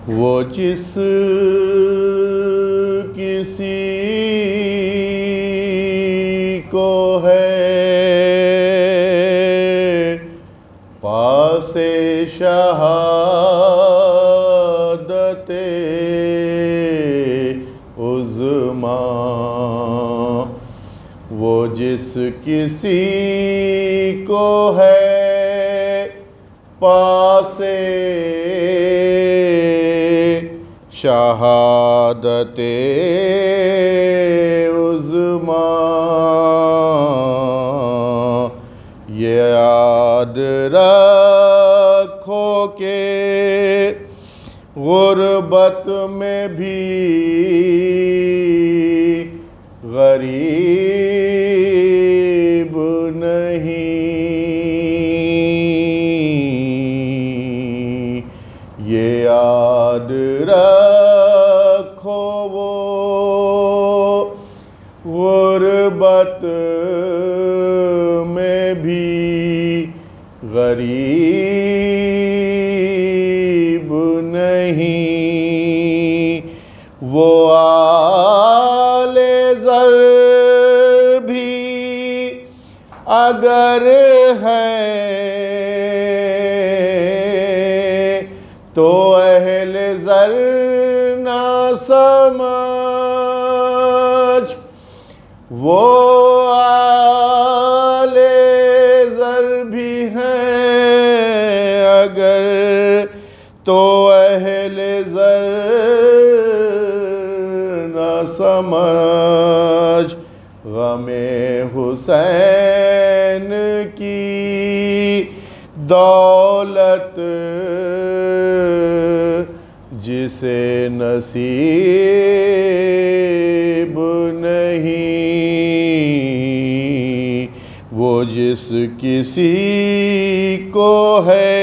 وہ جس کسی کو ہے پاس شہادت عظمیٰ، وہ جس کسی کو ہے پاس شہادت عظمیٰ، یہ یاد رکھو کہ غربت میں بھی غریب نہیں، یہ یاد رکھو وہ غربت میں بھی غریب نہیں، وہ آل زر بھی اگر ہے تو اہل زر نہ سمجھ، وہ آل زر بھی ہیں اگر تو اہل زر نہ سمجھ، غم حسین کی دولت جسے نصیب نہیں، وہ جس کسی کو ہے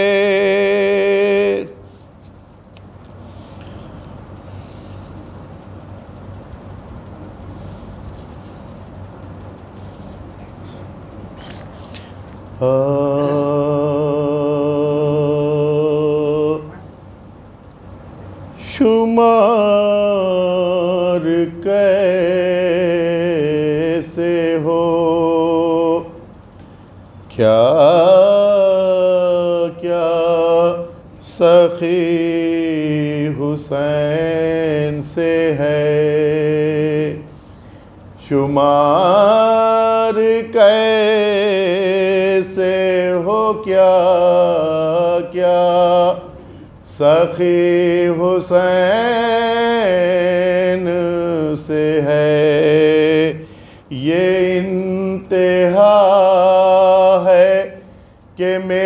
شمار کیسے ہو کیا کیا سخی حسین سے ہے، شمار کیسے ہو کیا کیا سخی حسین سے ہے، یہ انتہا ہے کہ میرا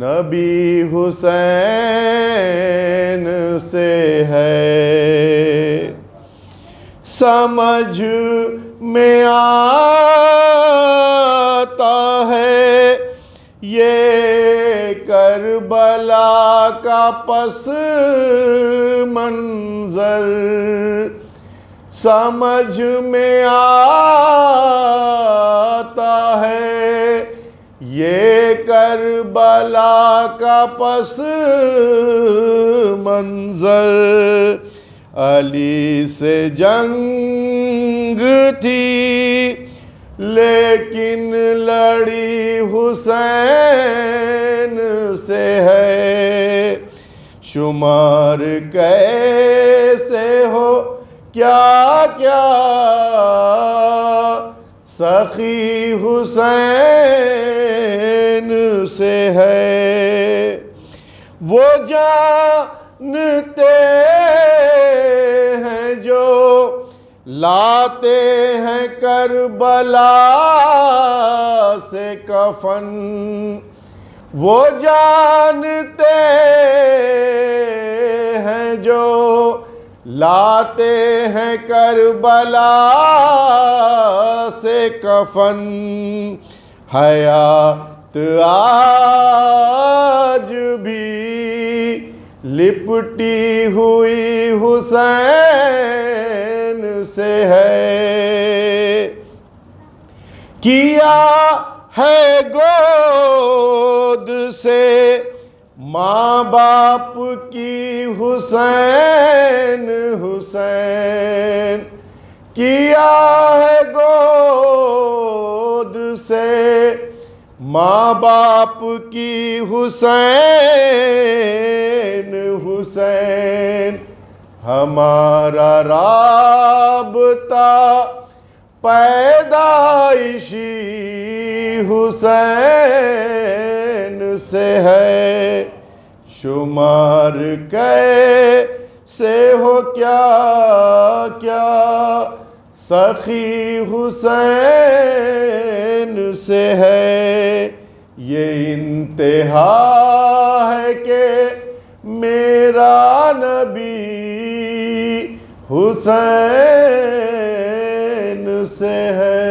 نبی حسین سے ہے، سمجھ میں آتا ہے یہ کربلا کا پس منظر، سمجھ میں آتا ہے یہ کربلا کا پس منظر، علی سے جنگ تھی لیکن لڑی حسین سے ہے، شمار کیسے ہو کیا کیا سخی حسین سے ہے، وہ جانتے ہیں جو لاتے ہیں کربلا سے کفن، وہ جانتے ہیں جو لاتے ہیں کربلا سے کفن، حیات آج بھی لپٹی ہوئی حسین سے ہے، کیا ہے گود سے ماں باپ کی حسین حسین، کیا ہے گود سے ماں باپ کی حسین حسین، ہمارا رابطہ پیدائشی حسین سے ہے، شمار کیسے ہو کیا کیا سخی حسین سے ہے، یہ انتہا ہے کہ میرا نبی حسین سے ہے۔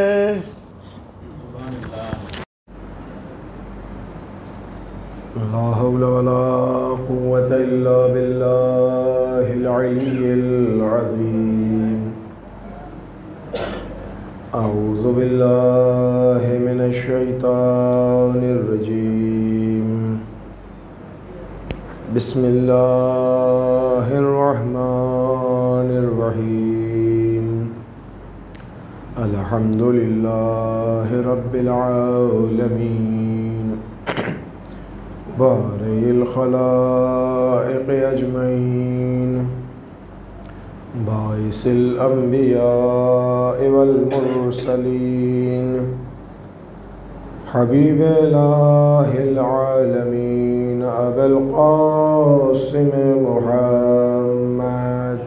لا حول ولا قوة إلا بالله العلي العظيم۔ أعوذ بالله من الشيطان الرجيم، بسم الله الرحمن الرحيم، الحمد لله رب العالمين، بارئ الخلائق أجمعين، باعث الأنبياء والمرسلين، حبيب إله العالمين، أبا القاسم محمد،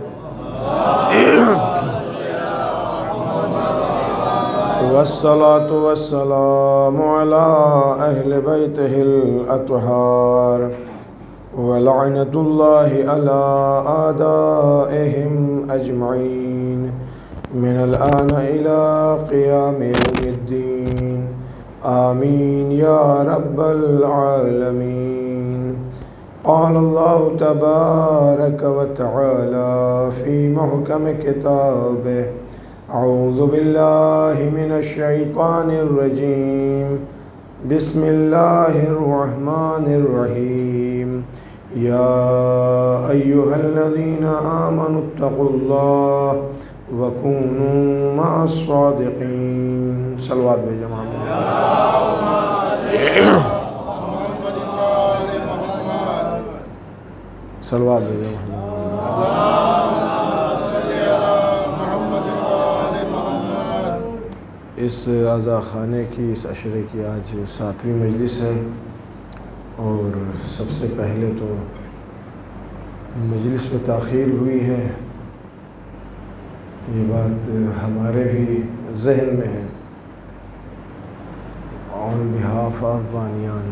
والصلاة والسلام على أهل بيته الأطهار، ولعنة الله على أعدائهم أجمعين من الآن إلى قيام يوم الدين، آمين يا رب العالمين۔ قال الله تبارك وتعالى في محكم كتابه، أعوذ بالله من الشيطان الرجيم، بسم الله الرحمن الرحيم، يا أيها الذين آمنوا اتقوا الله وكونوا مع الصادقين۔ صلوات بجماعة صلوات بجماعة اس عزا خانے کی، اس عشرے کی آج 7ویں مجلس ہے، اور سب سے پہلے تو مجلس میں تاخیر ہوئی ہے، یہ بات ہمارے بھی ذہن میں ہے۔ آن بہاف آف بانیان،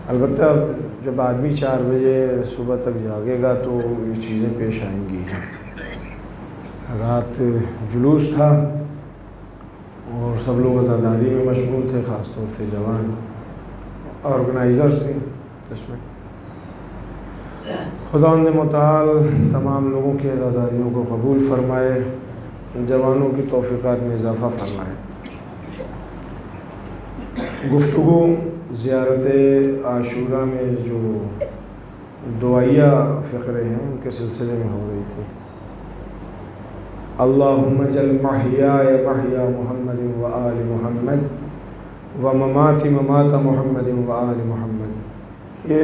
البتہ جب آدمی 4 بجے صبح تک جاگے گا تو یہ چیزیں پیش آئیں گی۔ رات جلوس تھا اور سب لوگ عزاداری میں مشغول تھے، خاص طور سے جوان آرگنائزرز بھی اس میں۔ خداوند متعال تمام لوگوں کی عزاداریوں کو قبول فرمائے، جوانوں کی توفیقات میں اضافہ فرمائے۔ گفتگو زیارت عاشورہ میں جو دعائیہ فقرے ہیں ان کے سلسلے میں ہو رہی تھی۔ اللہم اجعل محیای محیا محمد و آل محمد و مماتی ممات محمد و آل محمد، یہ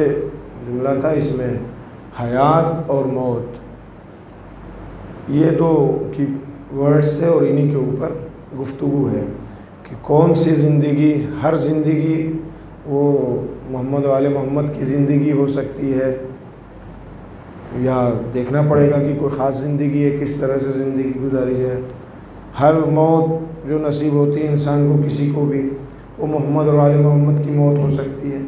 جملہ تھا، اس میں حیات اور موت یہ دو کی ورڈز تھے، اور انہی کے اوپر گفتگو ہے کہ کون سی زندگی، ہر زندگی وہ محمد و آل محمد کی زندگی ہو سکتی ہے، یا دیکھنا پڑے گا کہ کوئی خاص زندگی ہے، کس طرح سے زندگی گزاری ہے۔ ہر موت جو نصیب ہوتی ہے انسان کو، کسی کو بھی، وہ محمد اور آل محمد کی موت ہو سکتی ہے۔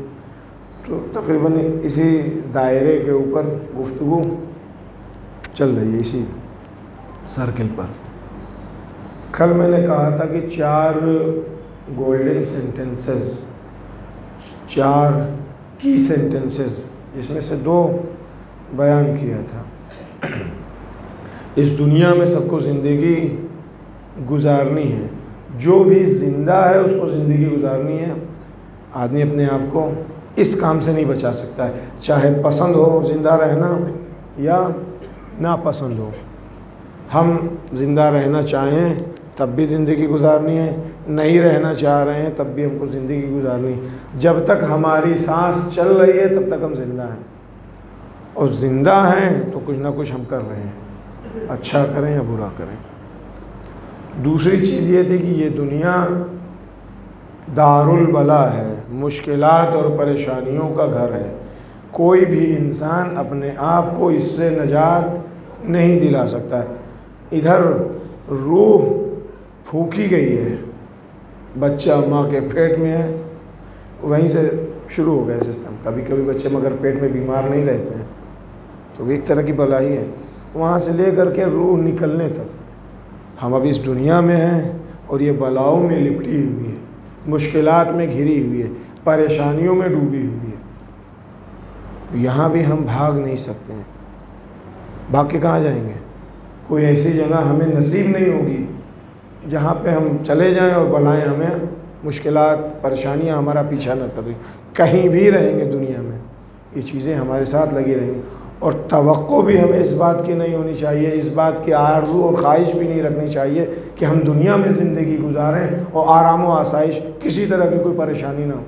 تو تقریباً اسی دائرے کے اوپر گفتگو چل رہی ہے، اسی سرکل پر۔ کل میں نے کہا تھا کہ 4 گولڈن سینٹنسز، 4 کی سینٹنسز، جس میں سے 2 بیان کیا تھا۔ اس دنیا میں سب کو زندگی گزارنی ہے، جو بھی زندہ ہے اس کو زندگی گزارنی ہے. آدمی اپنے آپ کو اس کام سے نہیں بچا سکتا ہے، چاہے پسند ہو زندہ رہنا یا ناپسند ہو. ہم زندہ رہنا چاہیں تب بھی زندگی گزارنی ہے، نہیں رہنا چاہ رہے ہیں تب بھی ہم کو زندگی گزارنی ہے. جب تک ہماری سانس چل رہی ہے تب تک ہم زندہ ہیں، اور زندہ ہیں تو کچھ نہ کچھ ہم کر رہے ہیں، اچھا کریں یا برا کریں. دوسری چیز یہ تھی کہ یہ دنیا دار البلا ہے، مشکلات اور پریشانیوں کا گھر ہے. کوئی بھی انسان اپنے آپ کو اس سے نجات نہیں دلا سکتا ہے. ادھر روح پھونکی گئی ہے، بچہ ماں کے پیٹ میں ہے، وہیں سے شروع ہو گیا سسٹم. کبھی کبھی بچے مگر پیٹ میں بیمار نہیں رہتے ہیں تو وہ ایک طرح کی بلائی ہے. وہاں سے لے کر کے روح نکلنے تک ہم اب اس دنیا میں ہیں اور یہ بلاؤں میں لپٹی ہوئی ہے، مشکلات میں گھری ہوئی ہے، پریشانیوں میں ڈوبی ہوئی ہے. یہاں بھی ہم بھاگ نہیں سکتے ہیں. بھاگ کے کہاں جائیں گے؟ کوئی ایسی جگہ ہمیں نصیب نہیں ہوگی جہاں پہ ہم چلے جائیں اور بلائیں ہمیں، مشکلات پریشانیاں ہمارا پیچھا نہ کریں. کہیں بھی رہیں گے دنیا میں یہ چیزیں ہمارے ساتھ لگی رہیں گی. اور توقع بھی ہمیں اس بات کی نہیں ہونی چاہیے، اس بات کی آرزو اور خواہش بھی نہیں رکھنی چاہیے کہ ہم دنیا میں زندگی گزاریں اور آرام و آسائش، کسی طرح کی کوئی پریشانی نہ ہو.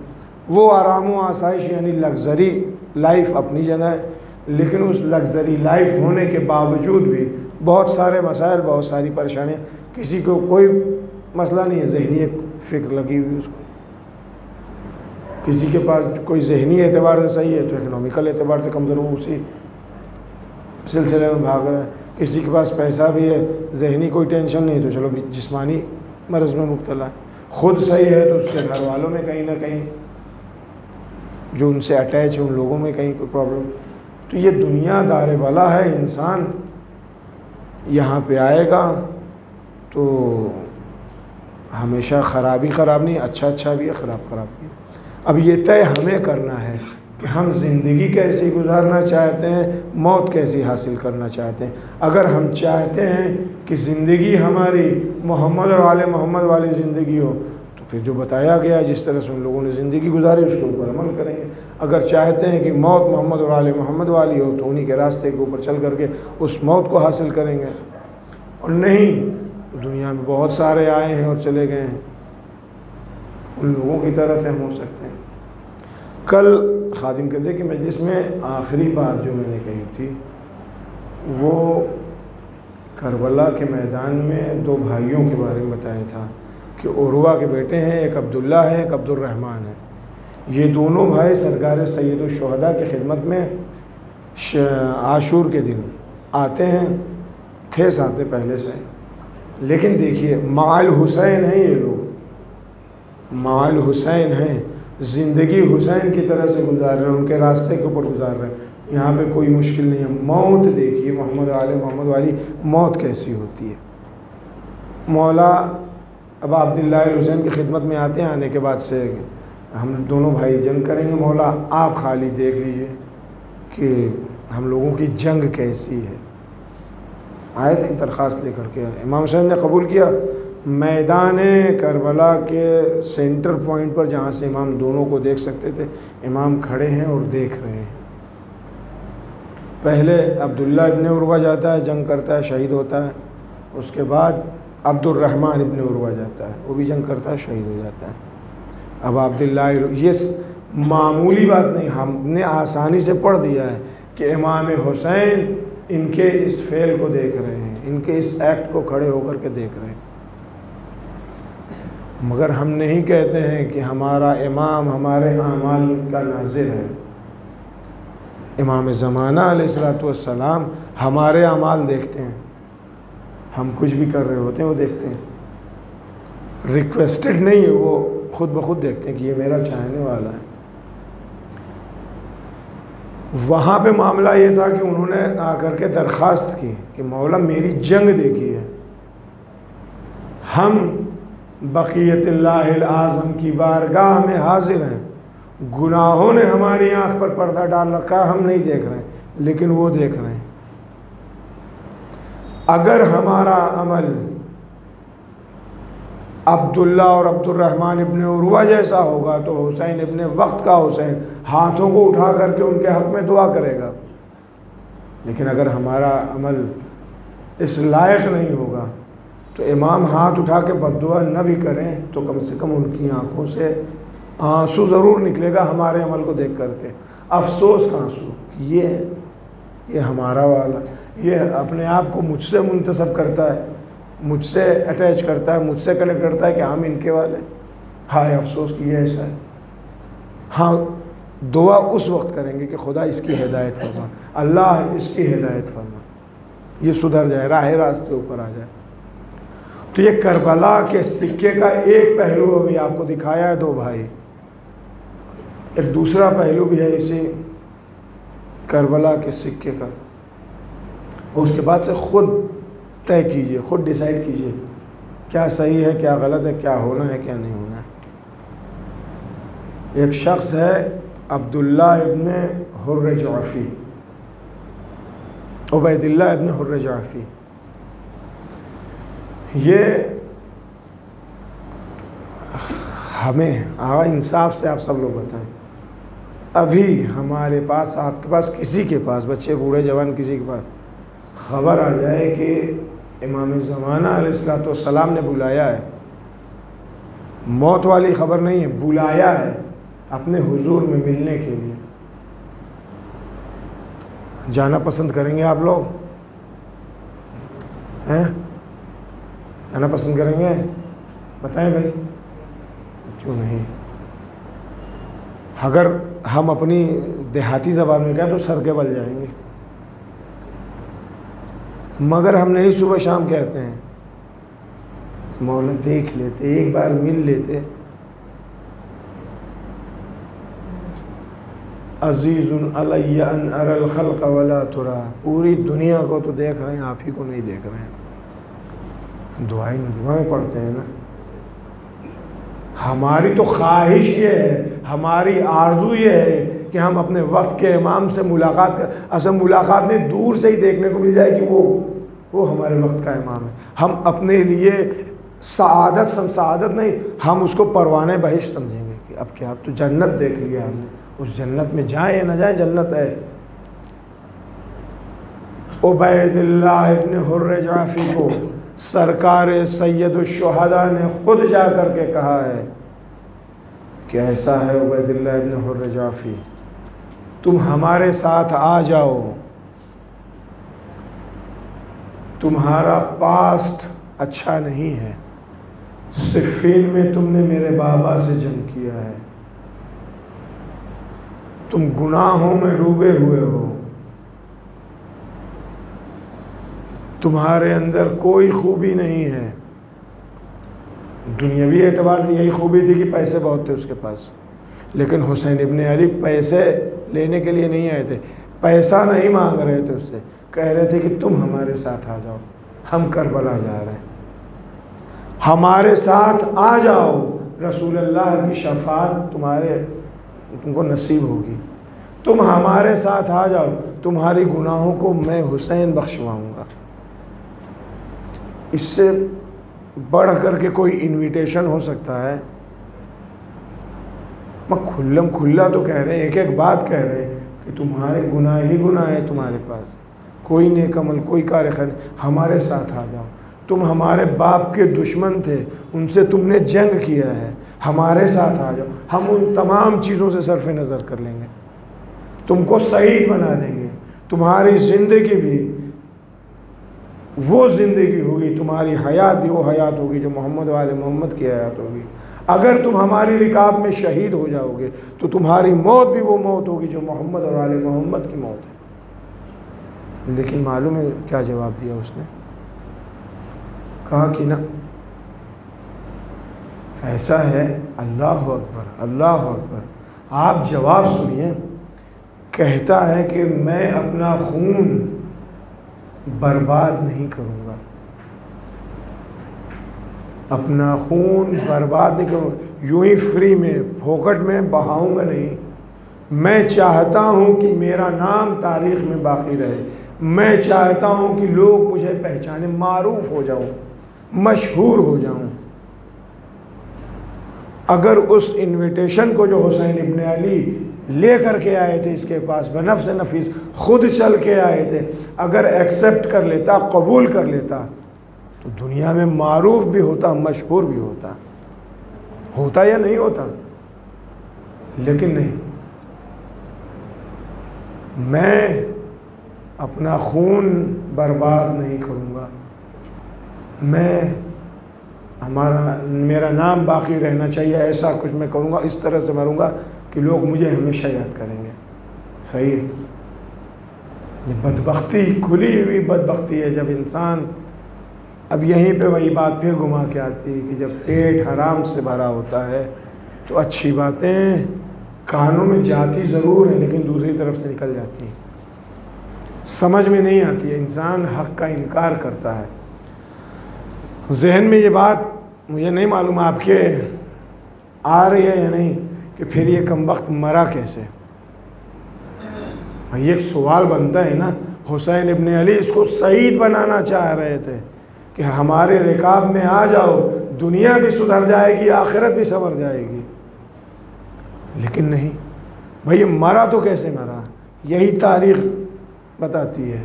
وہ آرام و آسائش یعنی لگژری لائف اپنی جگہ ہے، لیکن اس لگژری لائف ہونے کے باوجود بھی بہت سارے مسائل، بہت ساری پریشانیاں. کسی کو کوئی مسئلہ نہیں ہے، ذہنی ایک فکر لگی ہوئی اس کو. کسی کے پاس کوئی ذہنی اعتبار سے صحیح ہے تو اکنامیکل اعتبار سے کمزور، وہ اسی سلسلے میں بھاگ رہا ہے. کسی کے پاس پیسہ بھی ہے، ذہنی کوئی ٹینشن نہیں تو چلو جسمانی مرض میں مبتلا ہے. خود صحیح ہے تو اس کے گھر والوں میں کہیں نہ کہیں جو ان سے اٹیچ ہے ان لوگوں میں کہیں کوئی پرابلم. تو یہ دنیا دار بلا ہے. انسان یہاں پہ آئے گا تو ہمیشہ خرابی خراب نہیں، اچھا اچھا بھی ہے، خراب خراب بھی ہے. اب یہ طے ہمیں کرنا ہے کہ ہم زندگی کیسی گزارنا چاہتے ہیں، موت کیسی حاصل کرنا چاہتے ہیں. اگر ہم چاہتے ہیں کہ زندگی ہماری محمد اور آل محمد والی زندگی ہو تو پھر جو بتایا گیا ہے جس طرح سے ان لوگوں نے زندگی گزاری اس کے اوپر عمل کریں گے. اگر چاہتے ہیں کہ موت محمد اور آل محمد والی ہو تو انہی کے راستے کے اوپر چل کر کے اس موت کو حاصل کریں گے. اور نہیں تو دنیا میں بہت سارے آئے ہیں اور چلے گئے ہیں، ان لوگوں کی طرح سے ہم ہو سکتے ہیں. کل خادم قدرے کی مجلس میں آخری بات جو میں نے کہی تھی وہ کربلا کے میدان میں دو بھائیوں کے بارے میں بتایا تھا کہ عروہ کے بیٹے ہیں، ایک عبداللہ ہے، ایک عبد الرحمن ہے. یہ دونوں بھائی سرکار سید الشہداء کی خدمت میں عاشور کے دن آتے ہیں، تھے ساتھ پہلے سے. لیکن دیکھیے مع الحسین ہیں، یہ لوگ مع الحسین ہیں، زندگی حسین کی طرح سے گزار رہے ہیں، ان کے راستے کے اوپر گزار رہے ہیں. یہاں پہ کوئی مشکل نہیں ہے. موت دیکھیے محمد آل محمد والی موت کیسی ہوتی ہے. مولا اب عبداللہ الحسین کی خدمت میں آتے ہیں، آنے کے بعد سے ہم دونوں بھائی جنگ کریں گے، مولا آپ خالی دیکھ لیجئے کہ ہم لوگوں کی جنگ کیسی ہے. آئے تھے درخواست لے کر کے، امام حسین نے قبول کیا. میدان کربلا کے سینٹر پوائنٹ پر جہاں سے امام دونوں کو دیکھ سکتے تھے، امام کھڑے ہیں اور دیکھ رہے ہیں. پہلے عبداللہ ابن عروہ جاتا ہے، جنگ کرتا ہے، شہید ہوتا ہے. اس کے بعد عبد الرحمن ابن عروہ جاتا ہے، وہ بھی جنگ کرتا ہے، شہید ہو جاتا ہے. اب عبداللہ یہ معمولی بات نہیں، ہم نے آسانی سے پڑھ دیا ہے کہ امام حسین ان کے اس فعل کو دیکھ رہے ہیں، ان کے اس ایکٹ کو کھڑے ہو کر کے دیکھ رہے ہیں. مگر ہم نہیں کہتے ہیں کہ ہمارا امام ہمارے اعمال کا ناظر ہے. امام زمانہ علیہ السلام ہمارے اعمال دیکھتے ہیں. ہم کچھ بھی کر رہے ہوتے ہیں وہ دیکھتے ہیں، ریکویسٹڈ نہیں ہے، وہ خود بخود دیکھتے ہیں کہ یہ میرا چاہنے والا ہے. وہاں پہ معاملہ یہ تھا کہ انہوں نے آ کر کے درخواست کی کہ مولا میری جنگ دیکھی ہے، ہم بقیت اللہ الاعظم کی بارگاہ میں حاضر ہیں، گناہوں نے ہماری آنکھ پر پردہ ڈال رکھا ہے، ہم نہیں دیکھ رہے ہیں لیکن وہ دیکھ رہے ہیں. اگر ہمارا عمل عبداللہ اور عبد الرحمن ابن عروہ جیسا ہوگا تو حسین ابن وقت کا حسین ہاتھوں کو اٹھا کر کے ان کے حق میں دعا کرے گا. لیکن اگر ہمارا عمل اس لائق نہیں ہوگا تو امام ہاتھ اٹھا کے بد دعا نہ بھی کریں تو کم سے کم ان کی آنکھوں سے آنسو ضرور نکلے گا ہمارے عمل کو دیکھ کر کے. افسوس کا آنسو. یہ ہمارا والا، یہ اپنے آپ کو مجھ سے منتسب کرتا ہے، مجھ سے اٹیچ کرتا ہے، مجھ سے کنیکٹ کرتا ہے کہ ہم ان کے والے. ہائے افسوس کہ یہ ایسا ہے. ہاں دعا اس وقت کریں گے کہ خدا اس کی ہدایت فرما، اللہ اس کی ہدایت فرما، یہ سدھر جائے، راہ راستے اوپر آ جائے. تو یہ کربلا کے سکے کا ایک پہلو ابھی آپ کو دکھایا ہے دو بھائی. ایک دوسرا پہلو بھی ہے اسی کربلا کے سکے کا. اس کے بعد سے خود طے کیجئے، خود ڈیسائیڈ کیجئے کیا صحیح ہے، کیا غلط ہے، کیا ہونا ہے، کیا نہیں ہونا ہے. ایک شخص ہے عبداللہ ابن حر جعفی، عبید اللہ ابن حر جعفی. یہ ہمیں انصاف سے آپ سب لوگ بتائیں، ابھی ہمارے پاس، آپ کے پاس، کسی کے پاس، بچے بوڑھے جوان کسی کے پاس خبر آ جائے کہ امام زمانہ علیہ السلام نے بلایا ہے، موت والی خبر نہیں ہے، بلایا ہے اپنے حضور میں ملنے کے لیے، جانا پسند کریں گے آپ لوگ؟ ہیں جانا پسند کریں گے؟ بتائیں بھائی، کیوں نہیں؟ اگر ہم اپنی دیہاتی زبان میں کہیں تو سر کے بل جائیں گے، مگر ہم نہیں صبح شام کہتے ہیں، مولا دیکھ لیتے، ایک بار مل لیتے. عزیز علی ان اری الخلق ولا ترا، پوری دنیا کو تو دیکھ رہے ہیں، آپ ہی کو نہیں دیکھ رہے ہیں. دعائیں پڑھتے ہیں نا. ہماری تو خواہش یہ ہے، ہماری آرزو یہ ہے کہ ہم اپنے وقت کے امام سے ملاقات کر، اصل ملاقات نہیں، دور سے ہی دیکھنے کو مل جائے کہ وہ ہمارے وقت کا امام ہے. ہم اپنے لیے سعادت نہیں، ہم اس کو پروانہ بہشت سمجھیں گے کہ اب کیا، اب تو جنت دیکھ لیا ہم نے، اس جنت میں جائیں یا نہ جائیں، جنت ہے. عبید اللہ ابن حر جعفی کو سرکار سید الشہداء نے خود جا کر کے کہا ہے کہ ایسا ہے عبید اللہ ابن حر جعفی، تم ہمارے ساتھ آ جاؤ، تمہارا پاسٹ اچھا نہیں ہے، صفین میں تم نے میرے بابا سے جنگ کیا ہے، تم گناہوں میں ڈوبے ہوئے ہو، تمہارے اندر کوئی خوبی نہیں ہے. دنیاوی اعتبار سے یہی خوبی تھی کہ پیسے بہت تھے اس کے پاس، لیکن حسین ابن علی پیسے لینے کے لیے نہیں آئے تھے، پیسہ نہیں مانگ رہے تھے، اس سے کہہ رہے تھے کہ تم ہمارے ساتھ آ جاؤ، ہم کربلا جا رہے ہیں، ہمارے ساتھ آ جاؤ، رسول اللہ کی شفاعت تم کو نصیب ہوگی، تم ہمارے ساتھ آ جاؤ، تمہاری گناہوں کو میں حسین بخشواؤں گا. اس سے بڑھ کر کے کوئی انویٹیشن ہو سکتا ہے؟ میں کھلا تو کہہ رہے ہیں، ایک ایک بات کہہ رہے ہیں کہ تمہارے گناہ ہی گناہ ہے، تمہارے پاس کوئی نیک عمل، کوئی کار خیر، ہمارے ساتھ آ جاؤ، تم ہمارے باپ کے دشمن تھے، ان سے تم نے جنگ کیا ہے، ہمارے ساتھ آ جاؤ، ہم ان تمام چیزوں سے صرف نظر کر لیں گے، تم کو سعید بنا دیں گے، تمہاری زندگی بھی وہ زندگی ہوگی، تمہاری حیات بھی وہ حیات ہوگی جو محمد و آل محمد کی حیات ہوگی. اگر تم ہماری رکاب میں شہید ہو جاؤ گے تو تمہاری موت بھی وہ موت ہوگی جو محمد اور آل محمد کی موت ہے. لیکن معلوم ہے کیا جواب دیا اس نے؟ کہا کہ نا ایسا ہے، اللہ اکبر اللہ اکبر. آپ جواب سنیے، کہتا ہے کہ میں اپنا خون برباد نہیں کروں گا، اپنا خون برباد نہیں کروں گا، یوں ہی فری میں پھوکٹ میں بہاؤں گا نہیں. میں چاہتا ہوں کہ میرا نام تاریخ میں باقی رہے، میں چاہتا ہوں کہ لوگ مجھے پہچانے، معروف ہو جاؤں، مشہور ہو جاؤں. اگر اس انویٹیشن کو جو حسین ابن علی لے کر کے آئے تھے اس کے پاس بنفس نفیس خود چل کے آئے تھے، اگر ایکسیپٹ کر لیتا، قبول کر لیتا تو دنیا میں معروف بھی ہوتا، مشہور بھی ہوتا یا نہیں ہوتا؟ لیکن نہیں، میں اپنا خون برباد نہیں کروں گا، میرا نام باقی رہنا چاہیے، ایسا کچھ میں کروں گا، اس طرح سے مروں گا کہ لوگ مجھے ہمیشہ یاد کریں گے۔ صحیح ہے، یہ بدبختی، کھلی ہوئی بدبختی ہے جب انسان، اب یہیں پہ وہی بات پھر گھما کے آتی ہے کہ جب پیٹ حرام سے بھرا ہوتا ہے تو اچھی باتیں کانوں میں جاتی ضرور ہیں لیکن دوسری طرف سے نکل جاتی ہیں، سمجھ میں نہیں آتی ہے، انسان حق کا انکار کرتا ہے۔ ذہن میں یہ بات مجھے نہیں معلوم آپ کے آ رہی ہے یا نہیں کہ پھر یہ کم وقت مرا کیسے؟ یہ ایک سوال بنتا ہے نا۔ حسین ابن علی اس کو سعید بنانا چاہ رہے تھے کہ ہمارے رکاب میں آ جاؤ، دنیا بھی سدھر جائے گی، آخرت بھی سنور جائے گی، لیکن نہیں بھائی، مرا تو کیسے مرا؟ یہی تاریخ بتاتی ہے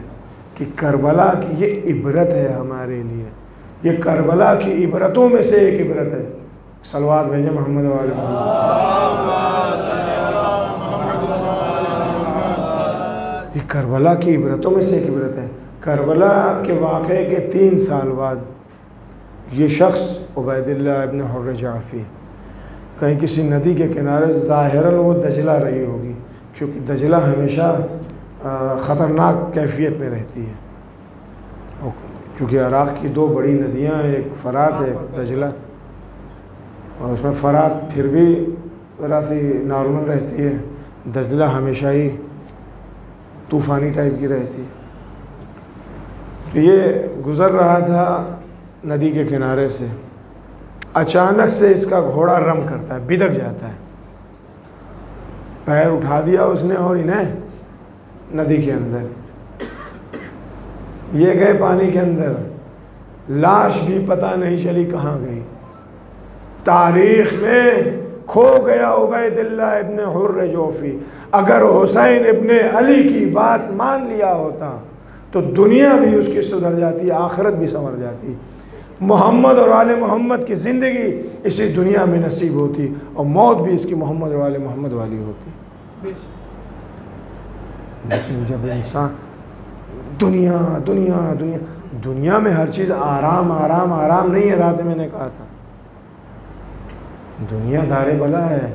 کہ کربلا کی یہ عبرت ہے ہمارے لیے، یہ کربلا کی عبرتوں میں سے ایک عبرت ہے۔ صلوات بھیجیں محمد و آل محمد۔ یہ کربلا کی عبرتوں میں سے ایک عبرت ہے۔ کربلا کے واقعے کے 3 سال بعد یہ شخص عبید اللہ ابن حر جعفی کہیں کسی ندی کے کنارے، ظاہراً وہ دجلہ رہی ہوگی کیونکہ دجلہ ہمیشہ خطرناک کیفیت میں رہتی ہے، چونکہ عراق کی 2 بڑی ندیاں ہیں، ایک فرات ہے ایک دجلہ، اور اس میں فرات پھر بھی ذرا سی نارمل رہتی ہے، دجلہ ہمیشہ ہی طوفانی ٹائپ کی رہتی ہے۔ یہ گزر رہا تھا ندی کے کنارے سے، اچانک سے اس کا گھوڑا رم کرتا ہے، بدک جاتا ہے، پیر اٹھا دیا اس نے اور انہیں ندی کے اندر، یہ گئے پانی کے اندر، لاش بھی پتہ نہیں چلی کہاں گئی، تاریخ میں کھو گیا عبید اللہ ابن حر جعفی۔ اگر حسین ابن علی کی بات مان لیا ہوتا تو دنیا بھی اس کی سدھر جاتی، آخرت بھی سنور جاتی، محمد اور آل محمد کی زندگی اسی دنیا میں نصیب ہوتی اور موت بھی اس کی محمد اور آل محمد والی ہوتی۔ لیکن جب انسان دنیا دنیا دنیا دنیا میں ہر چیز آرام آرام آرام نہیں ہے، رات میں نے کہا تھا دنیا دار بلا ہے،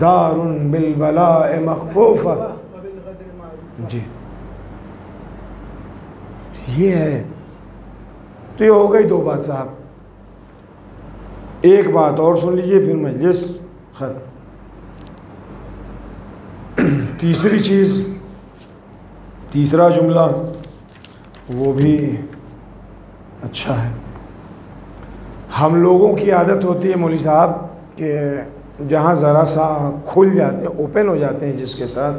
دار بالبلاء مخفوفہ، جی یہ ہے۔ تو یہ ہو گئی 2 بات صاحب، ایک بات اور سن لیجئے پھر مجلس ختم۔ تیسری چیز، تیسرا جملہ وہ بھی اچھا ہے۔ ہم لوگوں کی عادت ہوتی ہے مولوی صاحب کہ جہاں ذرا سا کھل جاتے ہیں، اوپن ہو جاتے ہیں، جس کے ساتھ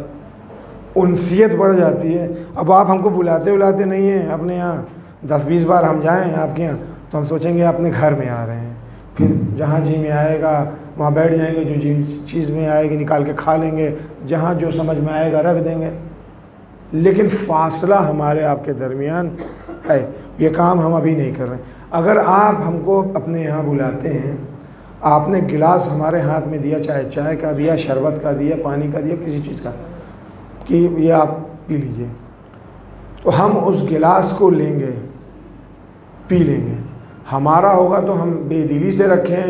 انسیت بڑھ جاتی ہے۔ اب آپ ہم کو بلاتے نہیں ہیں اپنے یہاں، 10-20 بار ہم جائیں آپ کے یہاں تو ہم سوچیں گے اپنے گھر میں آ رہے ہیں، پھر جہاں جی میں آئے گا وہاں بیٹھ جائیں گے، جو چیز میں آئے گی نکال کے کھا لیں گے، جہاں جو سمجھ میں آئے گا رکھ دیں گے، لیکن فاصلہ ہمارے آپ کے درمیان ہے، یہ کام ہم ابھی نہیں کر رہے ہیں۔ اگر آپ ہم کو اپنے یہاں بلاتے ہیں، آپ نے گلاس ہمارے ہاتھ میں دیا، چاہے چائے کا دیا، شربت کا دیا، پانی کا دیا، کسی چیز کا، کہ یہ آپ پی لیجئے، تو ہم اس گلاس کو لیں گے، پی لیں گے، ہمارا ہوگا تو ہم بے دلی سے رکھیں،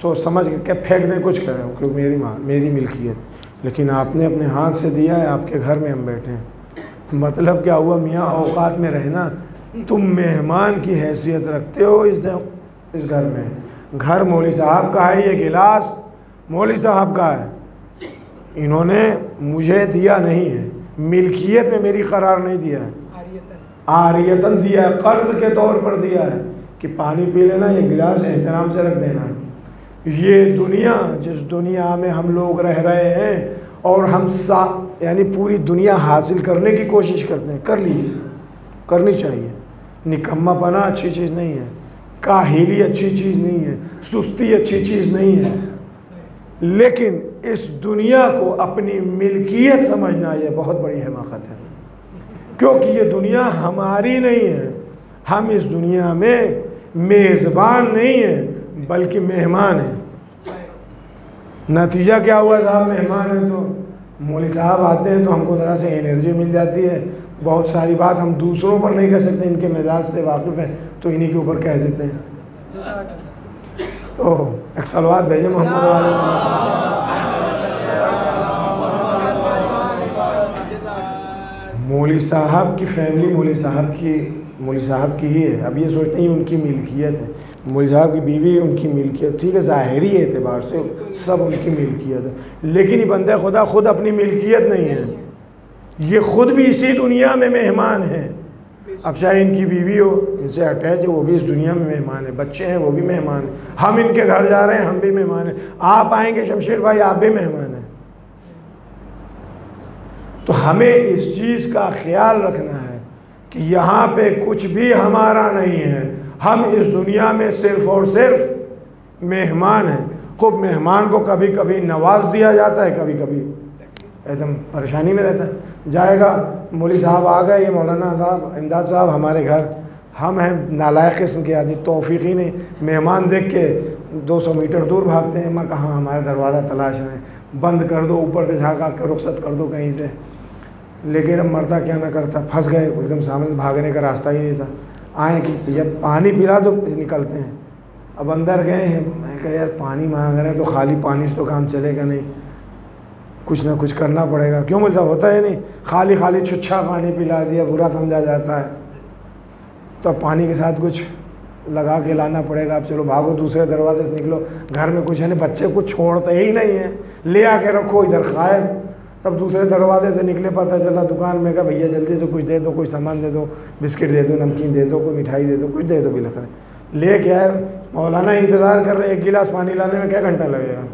سوچ سمجھ کے پھینک دیں، کچھ کریں کیونکہ میری ملکیت، لیکن آپ نے اپنے ہاتھ سے دیا ہے، آپ کے گھر میں ہم بیٹھے ہیں، مطلب کیا ہوا؟ میاں اوقات میں رہنا، تم مہمان کی حیثیت رکھتے ہو اس گھر میں، گھر مولوی صاحب کا ہے، یہ گلاس مولوی صاحب کا ہے، انہوں نے مجھے دیا نہیں ہے، ملکیت میں میری قرار نہیں دیا ہے، عاریتاً دیا ہے، قرض کے طور پر دیا ہے کہ پانی پی لینا، یہ گلاس احترام سے رکھ دینا۔ یہ دنیا، جس دنیا میں ہم لوگ رہ رہے ہیں اور ہم یعنی پوری دنیا حاصل کرنے کی کوشش کرتے ہیں، کر لیجیے، کرنی چاہیے، نکما پنا اچھی چیز نہیں ہے، کاہلی اچھی چیز نہیں ہے، سستی اچھی چیز نہیں ہے، لیکن اس دنیا کو اپنی ملکیت سمجھنا یہ بہت بڑی حماقت ہے، کیونکہ یہ دنیا ہماری نہیں ہے، ہم اس دنیا میں میزبان نہیں ہیں بلکہ مہمان ہیں۔ نتیجہ کیا ہوا صاحب؟ مہمان ہیں تو مولوی صاحب آتے ہیں تو ہم کو ذرا سے انرجی مل جاتی ہے، بہت ساری بات ہم دوسروں پر نہیں کہہ سکتے، ان کے مزاج سے واقف ہیں تو انہی کے اوپر کہہ دیتے ہیں۔ تو ایک صلوات بھیجیں محمد والے۔ مولوی صاحب کی فیملی مولوی صاحب کی ہی ہے، اب یہ سوچتے ہیں ان کی ملکیت ہے، مولوی صاحب کی بیوی ان کی ملکیت، ٹھیک ہے ظاہری اعتبار سے سب ان کی ملکیت ہے، لیکن یہ بندہ خدا خود اپنی ملکیت نہیں ہے، یہ خود بھی اسی دنیا میں مہمان ہیں۔ اب چاہے ان کی بیوی ہو، ان سے اٹیچ ہے، وہ بھی اس دنیا میں مہمان ہے، بچے ہیں وہ بھی مہمان ہیں، ہم ان کے گھر جا رہے ہیں ہم بھی مہمان ہیں، آپ آئیں گے شمشیر بھائی آپ بھی مہمان ہیں۔ تو ہمیں اس چیز کا خیال رکھنا ہے کہ یہاں پہ کچھ بھی ہمارا نہیں ہے، ہم اس دنیا میں صرف اور صرف مہمان ہیں۔ خوب مہمان کو کبھی کبھی نواز دیا جاتا ہے، کبھی کبھی ایک دم پریشانی میں رہتا ہے، جائے گا مولوی صاحب آ گئے، یہ مولانا صاحب امداد صاحب ہمارے گھر، ہم ہیں نالائق قسم کے آدمی، توفیق ہی نہیں، مہمان دیکھ کے 200 میٹر دور بھاگتے ہیں، میں کہاں ہمارا دروازہ تلاش ہے، بند کر دو، اوپر سے جھانکا کے رخصت کر دو کہیں پہ، لیکن اب مرتا کیا نہ کرتا، پھنس گئے ایک دم سامنے سے، بھاگنے کا راستہ ہی نہیں تھا، آئیں کہ جب پانی پلا تو نکلتے ہیں، اب اندر گئے ہیں، میں کہا یار پانی مانگ رہے ہیں تو خالی پانی سے تو کام چلے گا نہیں، کچھ نہ کچھ کرنا پڑے گا، کیوں بولتا ہوتا ہے نہیں، خالی چھچھا پانی پلا دیا برا سمجھا جاتا ہے، تو پانی کے ساتھ کچھ لگا کے لانا پڑے گا، اب چلو بھاگو دوسرے دروازے سے نکلو، گھر میں کچھ ہے نہیں، بچے کچھ چھوڑتے ہی نہیں ہیں، لے آ کے رکھو ادھر قائم، تب دوسرے دروازے سے نکلے، پتہ چلا دکان میں کہا بھیا جلدی سے کچھ دے دو، کوئی سامان دے دو، بسکٹ دے دو، نمکین دے دو، کوئی مٹھائی دے دو، کچھ دے دو، بھی لکھ رہے لے کے آئے، مولانا انتظار کر رہے ہیں، ایک گلاس پانی لانے میں کیا گھنٹہ لگے گا؟